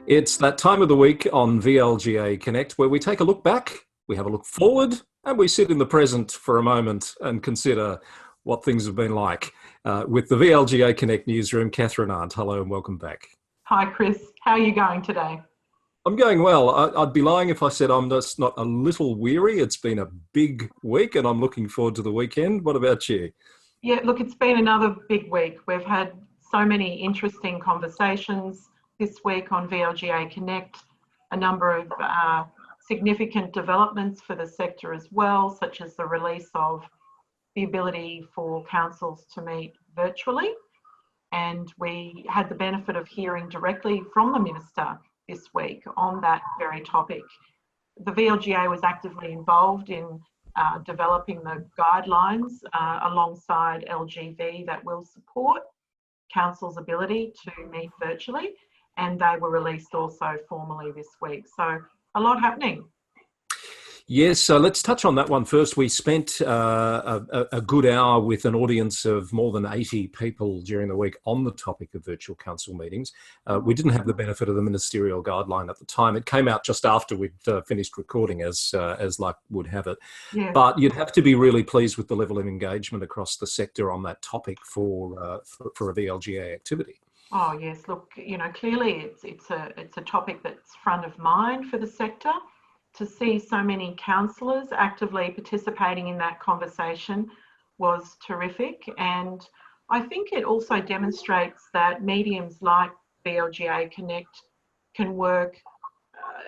It's that time of the week on VLGA Connect where we take a look back, we have a look forward, and we sit in the present for a moment and consider what things have been like. With the VLGA Connect newsroom, Kathryn, Arndt, hello and welcome back. Hi, Chris. How are you going today? I'm going well. I'd be lying if I said I'm just not a little weary. It's been a big week and I'm looking forward to the weekend. What about you? Yeah, look, it's been another big week. We've had so many interesting conversations this week on VLGA Connect, a number of significant developments for the sector as well, such as the release of the ability for councils to meet virtually. And we had the benefit of hearing directly from the Minister this week on that very topic. The VLGA was actively involved in developing the guidelines alongside LGV that will support council's ability to meet virtually, and they were released also formally this week. So a lot happening. Yes, so let's touch on that one first. We spent a good hour with an audience of more than 80 people during the week on the topic of virtual council meetings. We didn't have the benefit of the ministerial guideline at the time. It came out just after we'd finished recording, as luck would have it. Yeah. But you'd have to be really pleased with the level of engagement across the sector on that topic for a VLGA activity. Oh yes, look, clearly it's a topic that's front of mind for the sector. To see so many councillors actively participating in that conversation was terrific. And I think it also demonstrates that mediums like VLGA Connect can work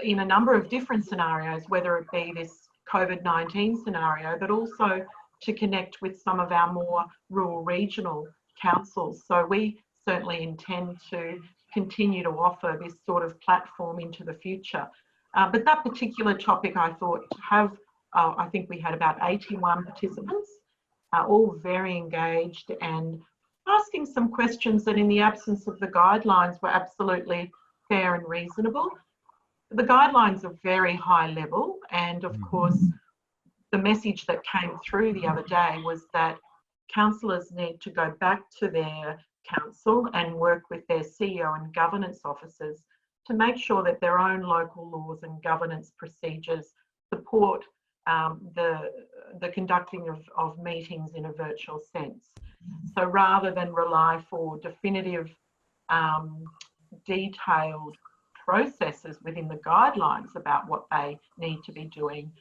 in a number of different scenarios, whether it be this COVID-19 scenario, but also to connect with some of our more rural regional councils. So we certainly intend to continue to offer this sort of platform into the future. But that particular topic, I thought to have, I think we had about 81 participants, all very engaged and asking some questions that in the absence of the guidelines were absolutely fair and reasonable. The guidelines are very high level, and of course, the message that came through the other day was that councillors need to go back to their council and work with their CEO and governance officers to make sure that their own local laws and governance procedures support the conducting of meetings in a virtual sense. So rather than rely for definitive, detailed processes within the guidelines about what they need to be doing,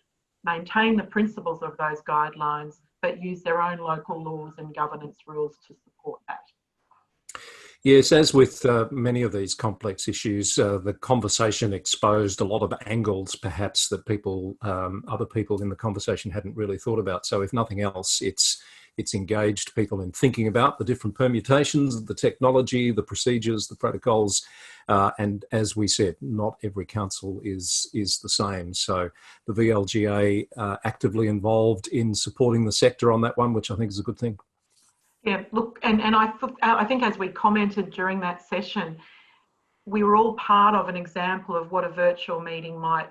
maintain the principles of those guidelines, but use their own local laws and governance rules to support that. Yes, as with many of these complex issues, the conversation exposed a lot of angles, perhaps, that other people in the conversation hadn't really thought about. So if nothing else, it's engaged people in thinking about the different permutations, the technology, the procedures, the protocols. And as we said, not every council is the same. So the VLGA actively involved in supporting the sector on that one, which I think is a good thing. Yeah, look, and I think as we commented during that session, we were all part of an example of what a virtual meeting might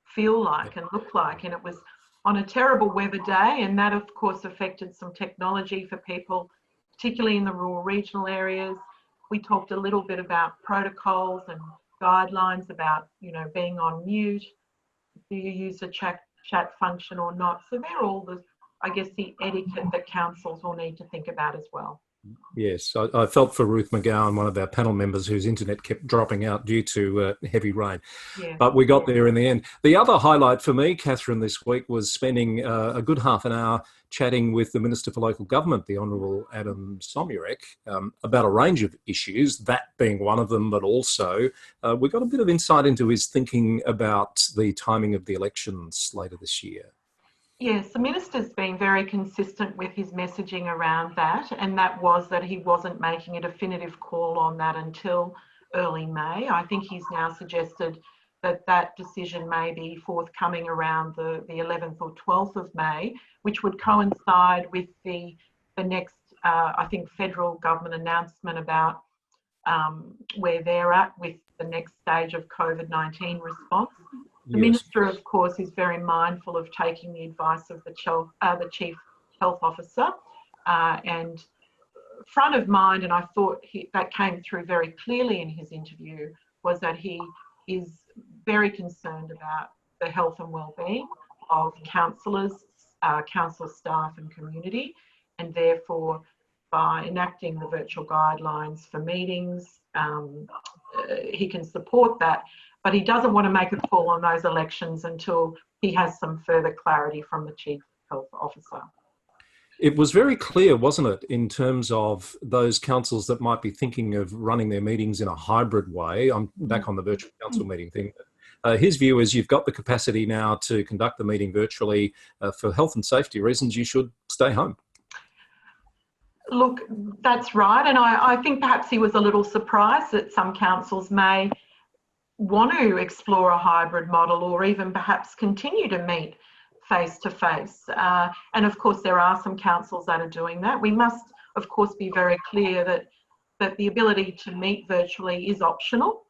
feel like and look like. And it was on a terrible weather day, and that of course affected some technology for people, particularly in the rural regional areas. We talked a little bit about protocols and guidelines about, being on mute. Do you use a chat function or not? So they're all the etiquette that councils will need to think about as well. Yes, I felt for Ruth McGowan, one of our panel members whose internet kept dropping out due to heavy rain. Yeah. But we got there in the end. The other highlight for me, Kathryn, this week was spending a good half an hour chatting with the Minister for Local Government, the Honourable Adam Somyurek, about a range of issues, that being one of them, but also we got a bit of insight into his thinking about the timing of the elections later this year. Yes, the Minister's been very consistent with his messaging around that, and that was that he wasn't making a definitive call on that until early May. I think he's now suggested that that decision may be forthcoming around the 11th or 12th of May, which would coincide with the next, federal government announcement about where they're at with the next stage of COVID-19 response. The Minister, of course, is very mindful of taking the advice of the Chief Health Officer, and front of mind, and I thought that came through very clearly in his interview, was that he is very concerned about the health and well-being of councillors, council staff and community, and therefore by enacting the virtual guidelines for meetings, he can support that, but he doesn't want to make a call on those elections until he has some further clarity from the Chief Health Officer. It was very clear, wasn't it, in terms of those councils that might be thinking of running their meetings in a hybrid way. I'm back on the virtual council meeting thing. His view is you've got the capacity now to conduct the meeting virtually. For health and safety reasons, you should stay home. Look, that's right. And I think perhaps he was a little surprised that some councils may want to explore a hybrid model or even perhaps continue to meet face-to-face. And of course, there are some councils that are doing that. We must, of course, be very clear that the ability to meet virtually is optional.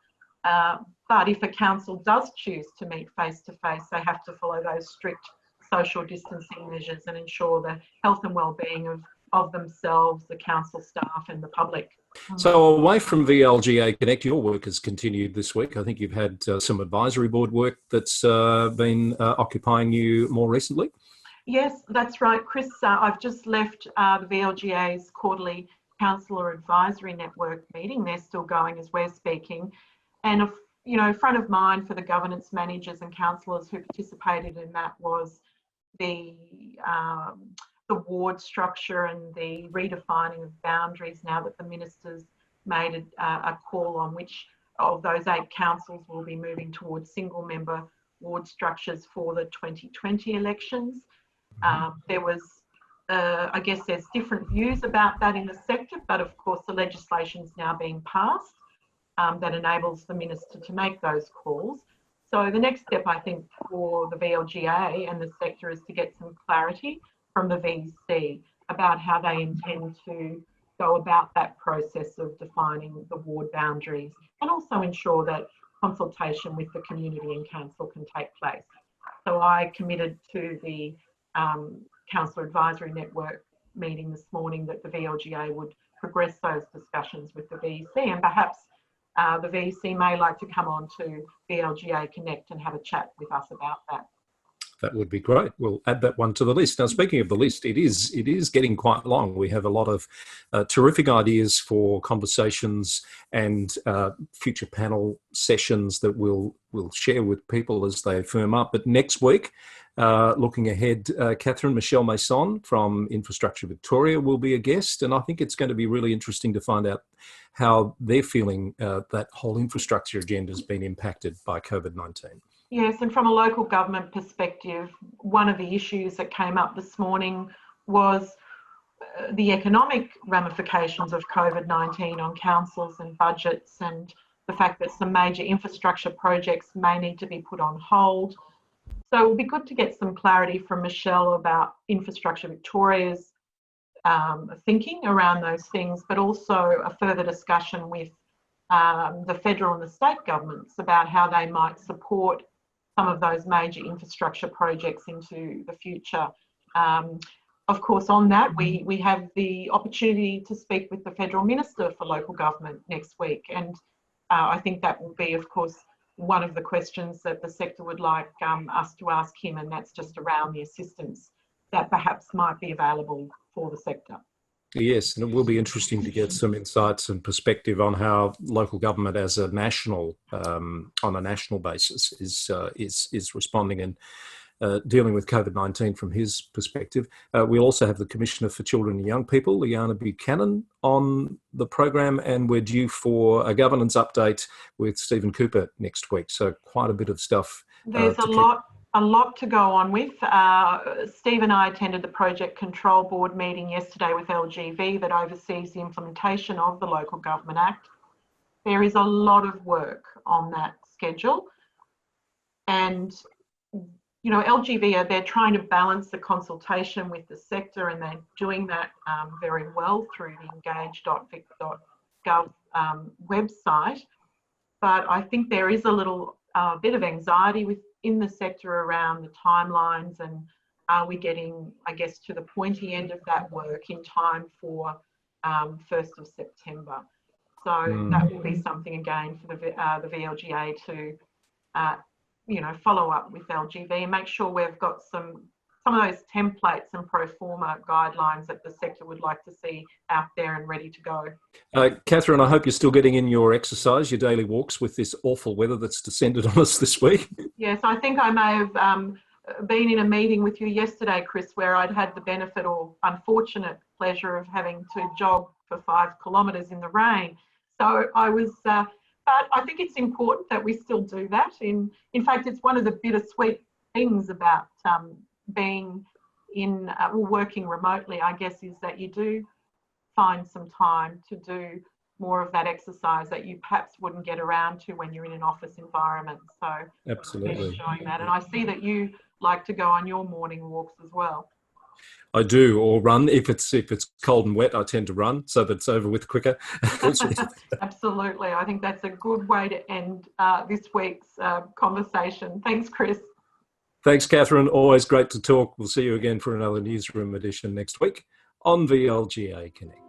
But if a council does choose to meet face-to-face, they have to follow those strict social distancing measures and ensure the health and well-being of themselves, the council staff and the public. So away from VLGA Connect, your work has continued this week. I think you've had some advisory board work that's been occupying you more recently. Yes, that's right, Chris. I've just left the VLGA's quarterly Councillor Advisory Network meeting. They're still going as we're speaking. And, front of mind for the governance managers and councillors who participated in that was the ward structure and the redefining of boundaries now that the minister's made a call on which of those 8 councils will be moving towards single member ward structures for the 2020 elections. There was, I guess there's different views about that in the sector, but of course the legislation's now being passed that enables the minister to make those calls. So the next step, I think, for the VLGA and the sector is to get some clarity from the VC about how they intend to go about that process of defining the ward boundaries and also ensure that consultation with the community and council can take place. So I committed to the Councillor Advisory Network meeting this morning that the VLGA would progress those discussions with the VC, and perhaps the VC may like to come on to VLGA Connect and have a chat with us about that. That would be great. We'll add that one to the list. Now, speaking of the list, it is getting quite long. We have a lot of terrific ideas for conversations and future panel sessions that we'll share with people as they firm up. But next week, looking ahead, Kathryn, Michelle Mason from Infrastructure Victoria will be a guest, and I think it's going to be really interesting to find out how they're feeling that whole infrastructure agenda has been impacted by COVID-19. Yes, and from a local government perspective, one of the issues that came up this morning was the economic ramifications of COVID-19 on councils and budgets, and the fact that some major infrastructure projects may need to be put on hold. So it would be good to get some clarity from Michelle about Infrastructure Victoria's thinking around those things, but also a further discussion with the federal and the state governments about how they might support some of those major infrastructure projects into the future. Of course, on that, we have the opportunity to speak with the Federal Minister for Local Government next week. And I think that will be, of course, one of the questions that the sector would like us to ask him, and that's just around the assistance that perhaps might be available for the sector. Yes, and it will be interesting to get some insights and perspective on how local government as a national, on a national basis, is responding and dealing with COVID-19 from his perspective. We'll also have the Commissioner for Children and Young People, Liana Buchanan, on the program, and we're due for a governance update with Stephen Cooper next week. So quite a bit of stuff. There's a lot to go on with. Steve and I attended the Project Control Board meeting yesterday with LGV that oversees the implementation of the Local Government Act. There is a lot of work on that schedule, and LGV they're trying to balance the consultation with the sector, and they're doing that very well through the engage.vic.gov website. But I think there is a little bit of anxiety within the sector around the timelines, and are we getting, I guess, to the pointy end of that work in time for 1st of September. So that will be something again for the VLGA to, follow up with LGV and make sure we've got some of those templates and pro forma guidelines that the sector would like to see out there and ready to go. Kathryn, I hope you're still getting in your exercise, your daily walks with this awful weather that's descended on us this week. Yes, I think I may have been in a meeting with you yesterday, Chris, where I'd had the benefit or unfortunate pleasure of having to jog for 5 kilometres in the rain. So I was, but I think it's important that we still do that. In fact, it's one of the bittersweet things about being in working remotely, I guess, is that you do find some time to do more of that exercise that you perhaps wouldn't get around to when you're in an office environment. So absolutely I'm enjoying that. And I see that you like to go on your morning walks as well. I do, or run. If it's cold and wet, I tend to run so that it's over with quicker. Absolutely. I think that's a good way to end this week's conversation. Thanks, Chris. Thanks, Kathryn. Always great to talk. We'll see you again for another Newsroom edition next week on VLGA Connect.